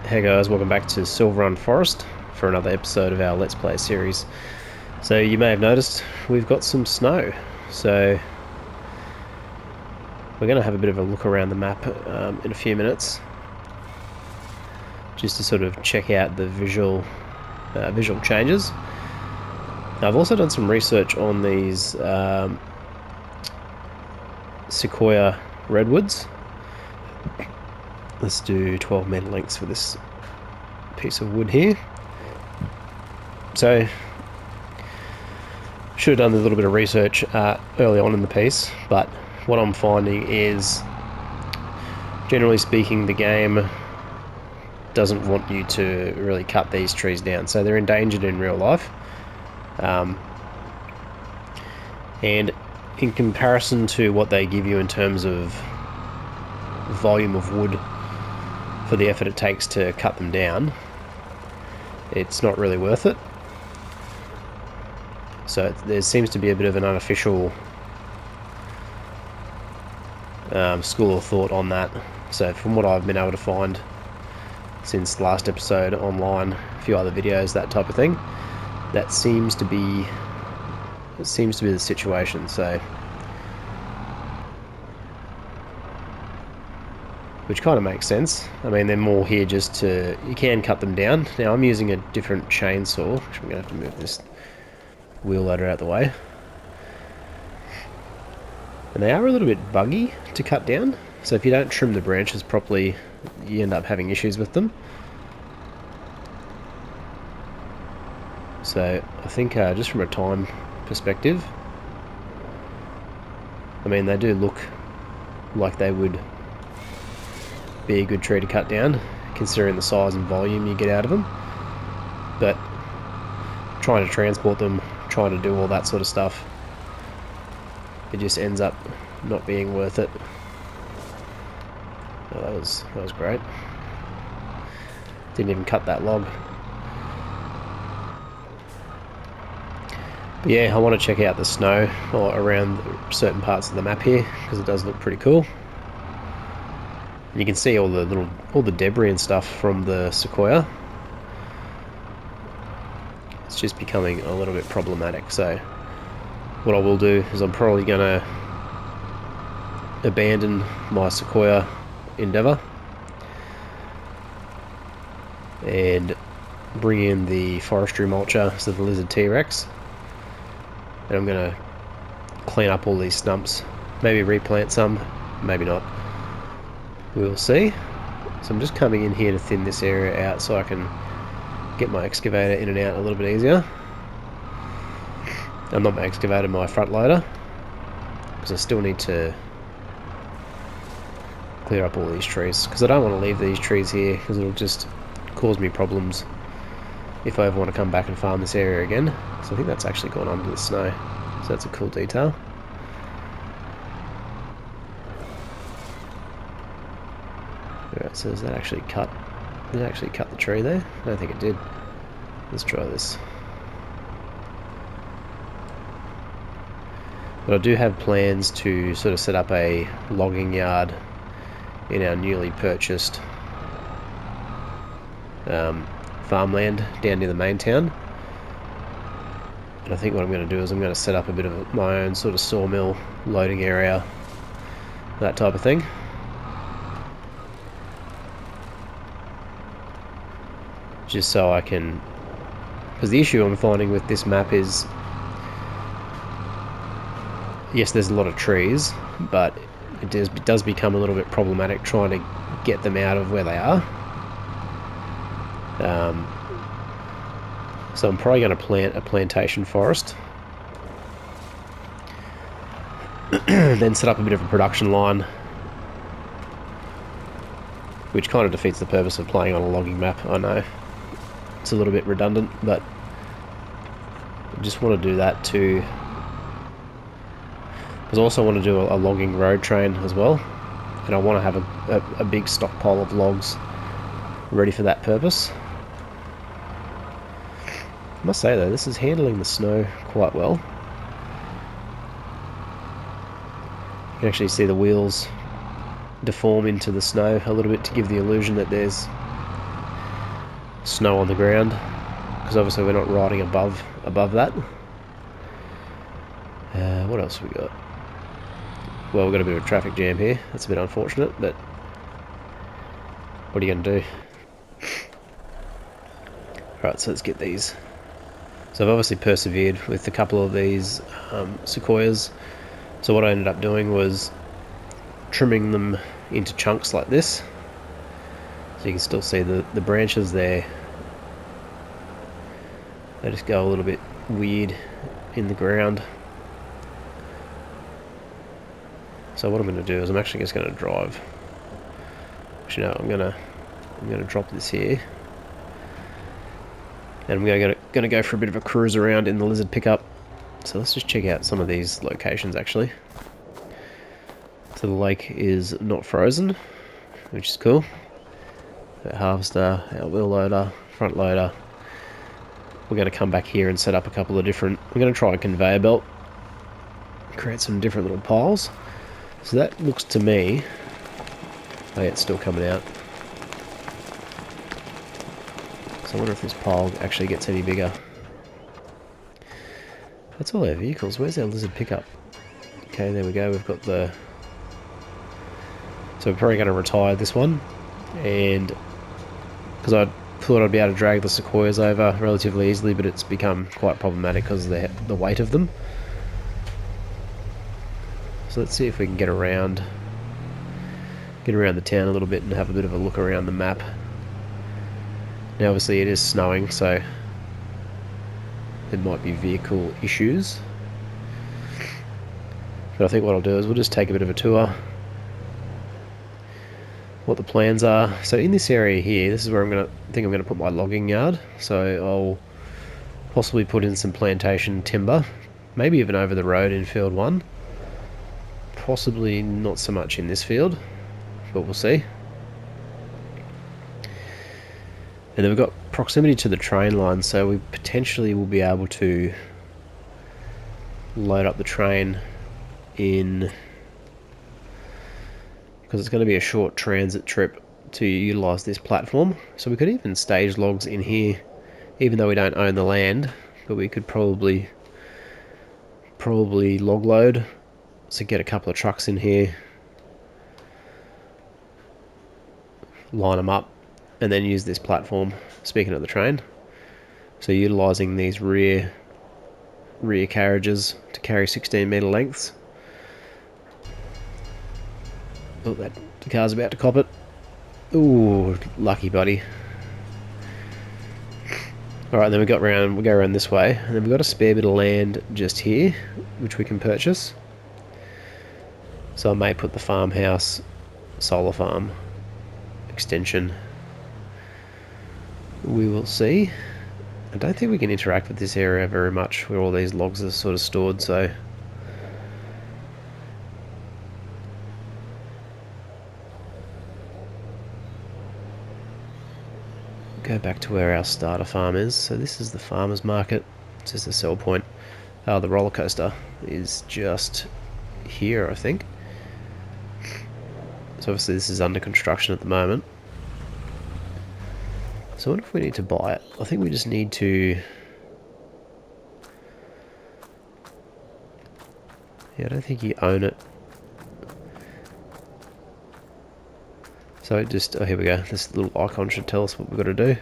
Hey guys, welcome back to Silverrun Forest for another episode of our Let's Play series. So you may have noticed we've got some snow, so we're going to have a bit of a look around the map in a few minutes, just to sort of check out the visual changes. Now, I've also done some research on these sequoia redwoods. Let's do 12 meter lengths for this piece of wood here. So, should have done a little bit of research early on in the piece, but what I'm finding is, generally speaking, the game doesn't want you to really cut these trees down, so they're endangered in real life. And in comparison to what they give you in terms of volume of wood for the effort it takes to cut them down, it's not really worth it. So there seems to be a bit of an unofficial school of thought on that. So from what I've been able to find since the last episode online, a few other videos, that type of thing, that seems to be the situation. So, which kind of makes sense. I mean, they're more here just to, you can cut them down. Now I'm using a different chainsaw, which I'm going to have to move this wheel loader out of the way. And they are a little bit buggy to cut down, so if you don't trim the branches properly, you end up having issues with them. So I think just from a time perspective, I mean, they do look like they would be a good tree to cut down, considering the size and volume you get out of them. But trying to transport them, trying to do all that sort of stuff, it just ends up not being worth it. Oh, that was great. Didn't even cut that log. But yeah, I want to check out the snow or around certain parts of the map here, because it does look pretty cool. And you can see all the debris and stuff from the sequoia. It's just becoming a little bit problematic. So what I will do is I'm probably going to abandon my sequoia endeavour and bring in the forestry mulcher, so the lizard T-Rex. And I'm going to clean up all these stumps, maybe replant some, maybe not, we'll see. So I'm just coming in here to thin this area out so I can get my excavator in and out a little bit easier. I'm not my excavator, my front loader, because I still need to clear up all these trees, because I don't want to leave these trees here, because it'll just cause me problems if I ever want to come back and farm this area again. So I think that's actually gone under the snow, so that's a cool detail. Alright, so does that actually cut? Did it actually cut the tree there? I don't think it did. Let's try this. But I do have plans to sort of set up a logging yard in our newly purchased farmland down near the main town. And I think what I'm going to do is I'm going to set up a bit of my own sort of sawmill loading area, that type of thing. Just so I can, because the issue I'm finding with this map is, yes, there's a lot of trees, but it does become a little bit problematic trying to get them out of where they are. So I'm probably going to plant a plantation forest, then set up a bit of a production line, which kind of defeats the purpose of playing on a logging map. I know it's a little bit redundant, but I just want to do that too. Because I also want to do a logging road train as well, and I want to have a big stockpile of logs ready for that purpose. I must say though, this is handling the snow quite well. You can actually see the wheels deform into the snow a little bit to give the illusion that there's snow on the ground, because obviously we're not riding above that. What else have we got? Well, we've got a bit of a traffic jam here. That's a bit unfortunate, but what are you going to do? Right, so let's get these. So I've obviously persevered with a couple of these sequoias. So what I ended up doing was trimming them into chunks like this. So you can still see the branches there. They just go a little bit weird in the ground. So what I'm going to do is I'm actually just going to drive. Actually, no, I'm going to drop this here, and I'm going to go for a bit of a cruise around in the lizard pickup. So let's just check out some of these locations actually. So the lake is not frozen, which is cool. Our harvester, our wheel loader, front loader. We're going to come back here and set up a couple of different. We're going to try a conveyor belt, create some different little piles. So that looks to me, oh yeah, it's still coming out. So I wonder if this pile actually gets any bigger. That's all our vehicles. Where's our lizard pickup? Okay, there we go. We've got the... So we're probably going to retire this one. And because I thought I'd be able to drag the sequoias over relatively easily, but it's become quite problematic because of the weight of them. So let's see if we can get around the town a little bit and have a bit of a look around the map. Now obviously it is snowing, so there might be vehicle issues. But I think what I'll do is we'll just take a bit of a tour. What the plans are. So in this area here, this is where I'm gonna put my logging yard. So I'll possibly put in some plantation timber, maybe even over the road in field 1. Possibly not so much in this field, but we'll see. And then we've got proximity to the train line, so we potentially will be able to load up the train in, because it's going to be a short transit trip to utilise this platform. So we could even stage logs in here, even though we don't own the land, but we could probably log load. So get a couple of trucks in here, line them up, and then use this platform, speaking of the train. So utilising these rear carriages to carry 16 metre lengths. Oh, the car's about to cop it. Ooh, lucky buddy. Alright, then we go around this way, and then we've got a spare bit of land just here, which we can purchase. So I may put the farmhouse, solar farm extension. We will see. I don't think we can interact with this area very much where all these logs are sort of stored, so go back to where our starter farm is. So this is the farmer's market. It's just a sell point. The roller coaster is just here, I think. So obviously this is under construction at the moment. So I wonder if we need to buy it. I think we just need to... Yeah, I don't think you own it. So it just... Oh, here we go. This little icon should tell us what we've got to do.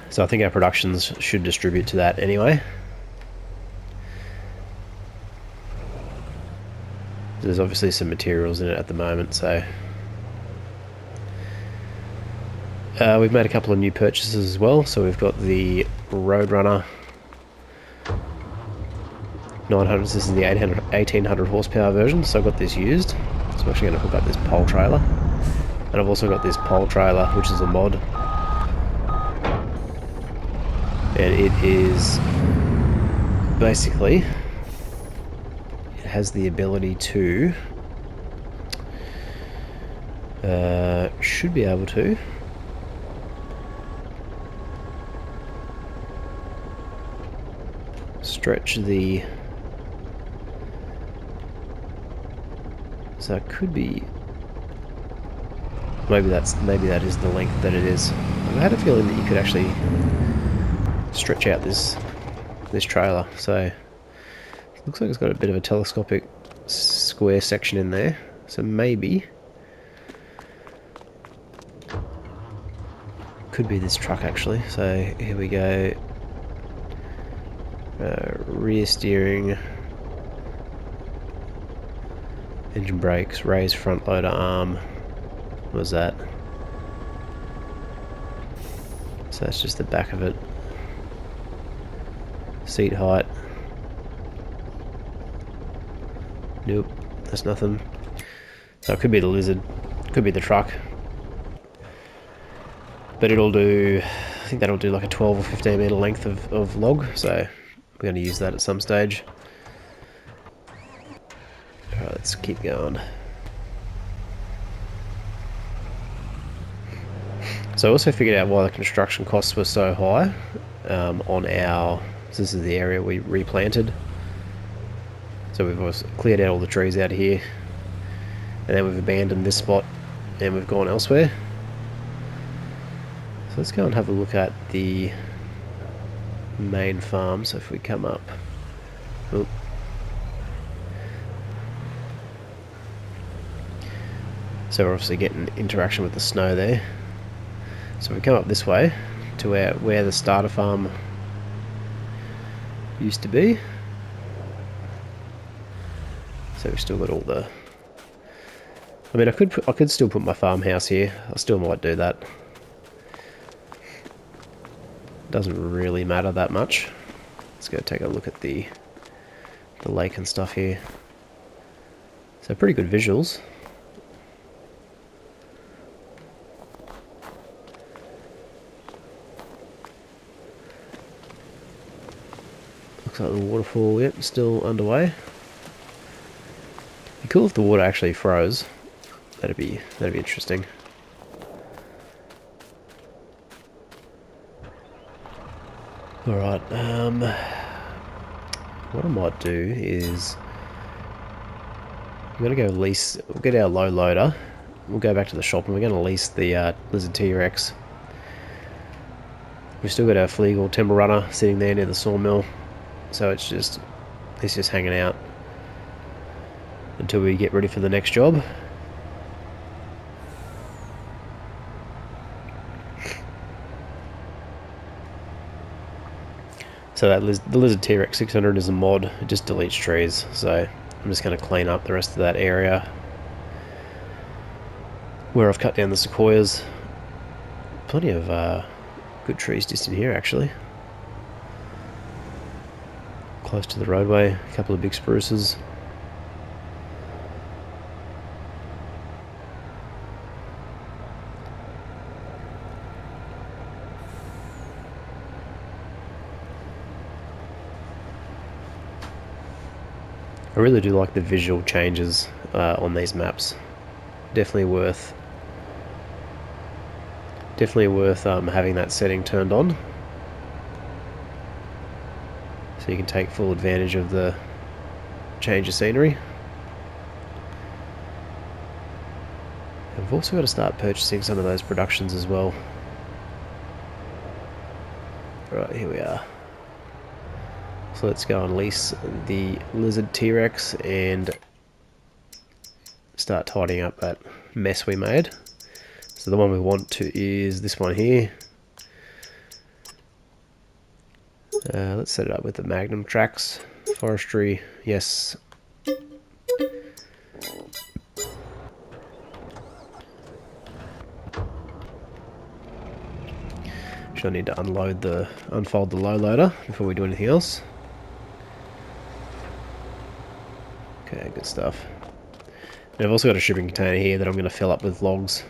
So I think our productions should distribute to that anyway. There's obviously some materials in it at the moment, so... we've made a couple of new purchases as well. So we've got the Roadrunner 900, this is the 1800 horsepower version, so I've got this used. So I'm actually going to hook up this pole trailer. And I've also got this pole trailer, which is a mod. And it is basically, it has the ability to, should be able to, stretch the... So it could be... maybe that is the length that it is. I had a feeling that you could actually stretch out this trailer. So it looks like it's got a bit of a telescopic square section in there. So maybe could be this truck actually. So here we go. Rear steering, engine brakes, raised front loader arm. What was that? So that's just the back of it. Seat height. Nope, that's nothing. So it could be the Lizard, could be the truck. But it'll do, I think that'll do like a 12 or 15 metre length of log, so we're going to use that at some stage. Alright, let's keep going. So I also figured out why the construction costs were so high on our... So this is the area we replanted. So we've cleared out all the trees out here. And then we've abandoned this spot and we've gone elsewhere. So let's go and have a look at the main farm. So if we come up... Oop. So we're obviously getting interaction with the snow there. So we come up this way to where the starter farm used to be. So we've still got all the... I mean, I could still put my farmhouse here. I still might do that. Doesn't really matter that much. Let's go take a look at the lake and stuff here. So pretty good visuals. Looks like the waterfall, yep, still underway. Be cool if the water actually froze. That'd be interesting. Alright, what I might do is we're gonna go lease, we'll get our low loader, we'll go back to the shop and we're gonna lease the Lizard T-Rex. We've still got our Fleagle timber runner sitting there near the sawmill, so it's just hanging out until we get ready for the next job. So the Lizard T-Rex 600 is a mod, it just deletes trees, so I'm just going to clean up the rest of that area where I've cut down the sequoias. Plenty of good trees just in here actually. Close to the roadway, a couple of big spruces. I really do like the visual changes on these maps. Definitely worth having that setting turned on, so you can take full advantage of the change of scenery. And we've also got to start purchasing some of those productions as well. Right, here we are. So let's go and lease the Lizard T-Rex and start tidying up that mess we made. So the one we want to is this one here. Let's set it up with the Magnum tracks. Forestry, yes. Should I need to unfold the low loader before we do anything else. Okay, good stuff. And I've also got a shipping container here that I'm going to fill up with logs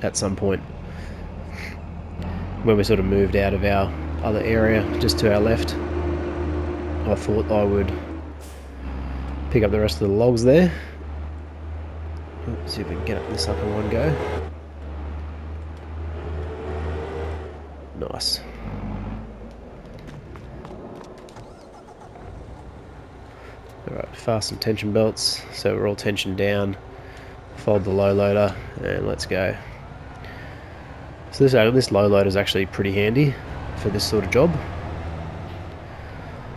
at some point when we sort of moved out of our other area just to our left. I thought I would pick up the rest of the logs there. Let's see if we can get this up in one go. Nice. Alright, fasten tension belts, so we're all tensioned down. Fold the low loader, and let's go. So this low loader is actually pretty handy for this sort of job.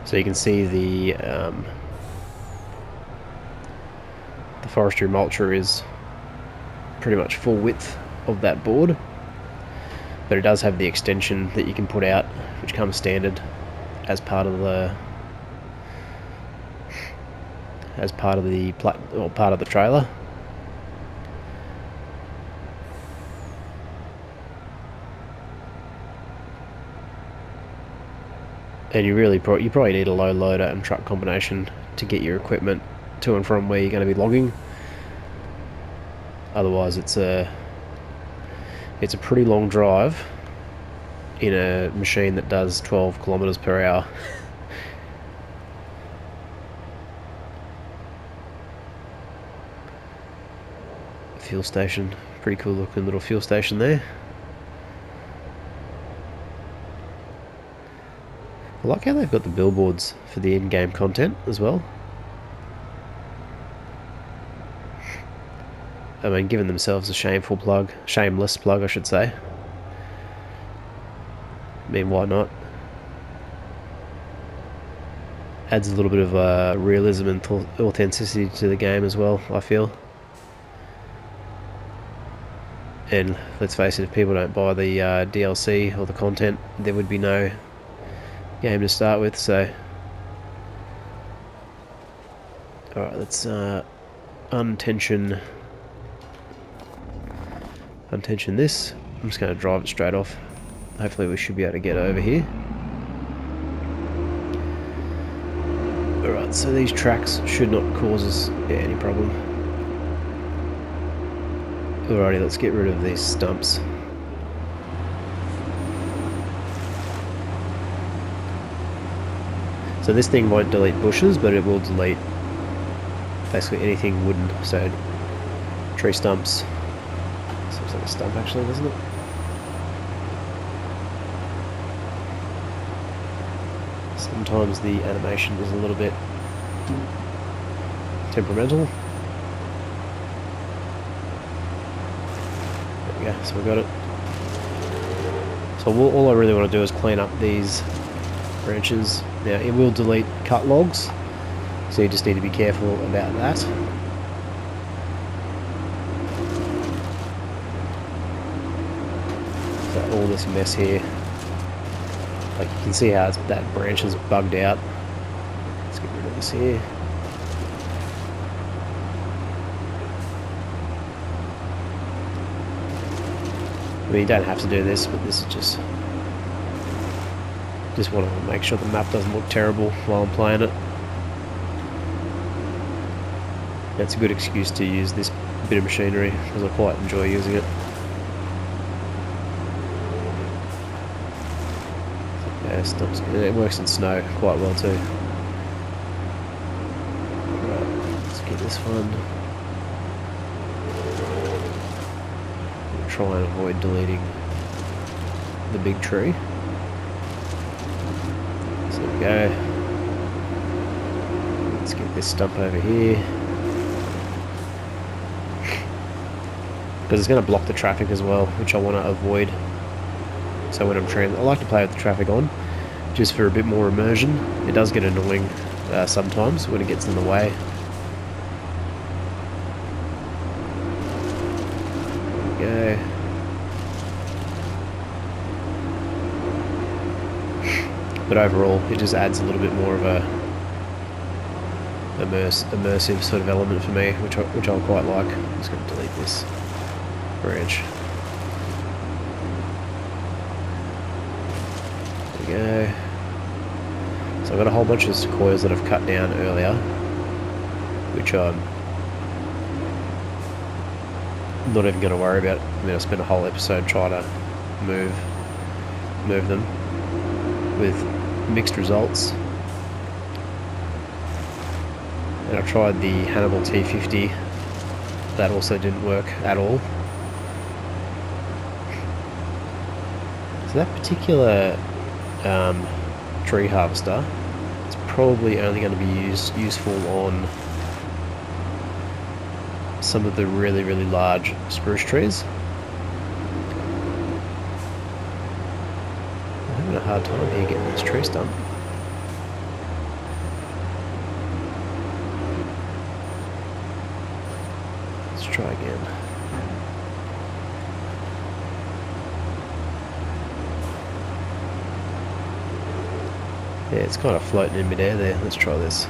So you can see the forestry mulcher is pretty much full width of that board, but it does have the extension that you can put out, which comes standard as part of the part of the trailer. And you probably need a low loader and truck combination to get your equipment to and from where you're going to be logging. Otherwise, it's a pretty long drive in a machine that does 12 kilometers per hour. Fuel station, pretty cool looking little fuel station there. I like how they've got the billboards for the in-game content as well. I mean, giving themselves a shameless plug, I should say. I mean, why not? Adds a little bit of realism and authenticity to the game as well, I feel. And let's face it, if people don't buy the DLC or the content, there would be no game to start with. So, alright, let's untension this. I'm just going to drive it straight off. Hopefully we should be able to get over here. Alright, so these tracks should not cause us any problem. Alrighty, let's get rid of these stumps. So this thing won't delete bushes, but it will delete basically anything wooden. So tree stumps. This looks like a stump actually, doesn't it? Sometimes the animation is a little bit temperamental. There we go, so we got it. So all I really want to do is clean up these branches. Now it will delete cut logs, so you just need to be careful about that. So all this mess here, like you can see how that branch is bugged out. Let's get rid of this here. I mean, you don't have to do this, but this is just want to make sure the map doesn't look terrible while I'm playing it. It's a good excuse to use this bit of machinery because I quite enjoy using it. Yeah, it works in snow quite well too. Right, let's get this one. Try and avoid deleting the big tree. So there we go. Let's get this stump over here. Because it's going to block the traffic as well, which I want to avoid. So when I like to play with the traffic on, just for a bit more immersion. It does get annoying sometimes when it gets in the way. There we go. But overall, it just adds a little bit more of a immersive sort of element for me, which I quite like. I'm just going to delete this branch. There we go. So I've got a whole bunch of sequoias that I've cut down earlier, which I'm not even going to worry about. I mean, I spent a whole episode trying to move them with mixed results. And I tried the Hannibal T50. That also didn't work at all. So that particular tree harvester, it's probably only going to be useful on some of the really, really large spruce trees. I'm having a hard time here getting this tree stump. Let's try again. Yeah, it's kind of floating in midair there. Let's try this.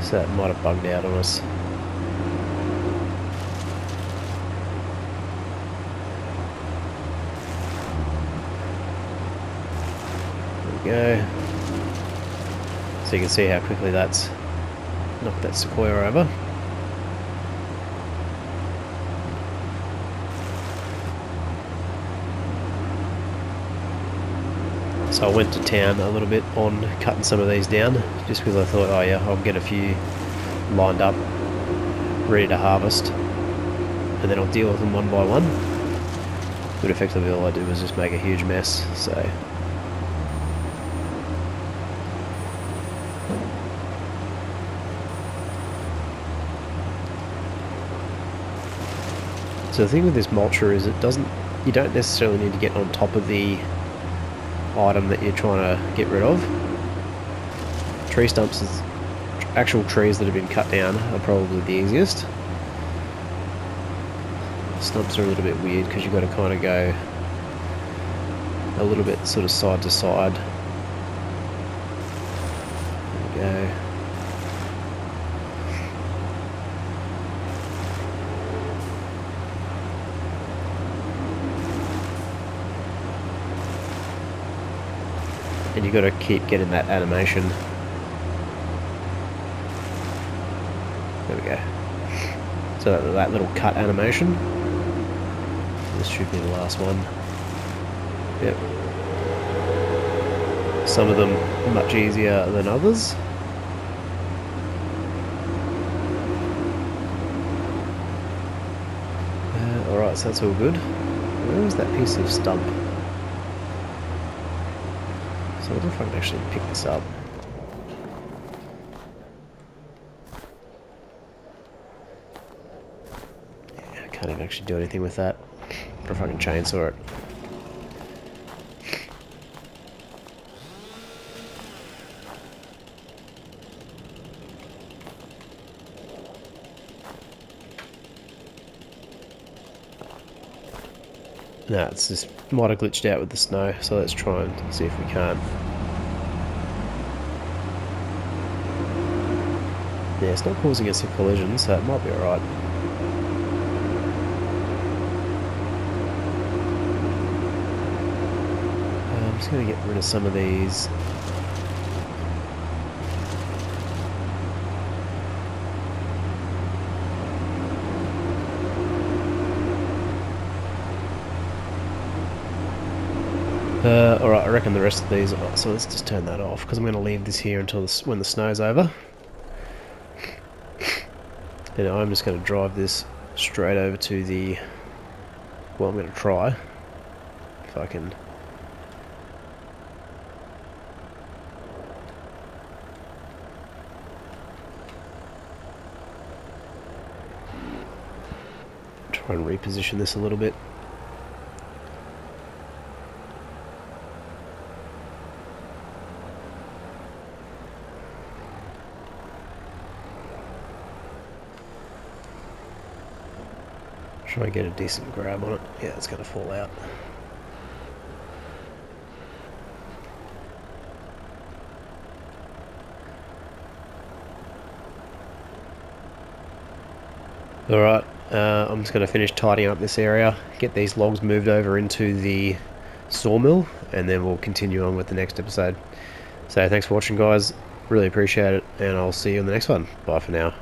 So that might have bugged out on us. There we go. So you can see how quickly that's knocked that sequoia over. So I went to town a little bit on cutting some of these down, just because I thought, oh yeah, I'll get a few lined up, ready to harvest, and then I'll deal with them one by one. But effectively all I did was just make a huge mess, so... So the thing with this mulcher is you don't necessarily need to get on top of the item that you're trying to get rid of. Tree stumps is actual trees that have been cut down are probably the easiest. Stumps are a little bit weird because you've got to kind of go a little bit sort of side to side. There we go. And you've got to keep getting that animation. There we go. So that little cut animation. This should be the last one. Yep. Some of them much easier than others. Alright, so that's all good. Where is that piece of stump? So I wonder if I can actually pick this up. Yeah, I can't even actually do anything with that. Or if I can chainsaw it. No, it's just might have glitched out with the snow, so let's try and see if we can. Yeah, it's not causing us a collision, so it might be alright. I'm just going to get rid of some of these. Alright, I reckon the rest of these are, so let's just turn that off, because I'm going to leave this here until when the snow's over. And I'm just going to drive this straight over to the, well, I'm going to try, if I can. Try and reposition this a little bit. Try and get a decent grab on it. Yeah, it's going to fall out. Alright, I'm just going to finish tidying up this area, get these logs moved over into the sawmill, and then we'll continue on with the next episode. So thanks for watching, guys. Really appreciate it, and I'll see you in the next one. Bye for now.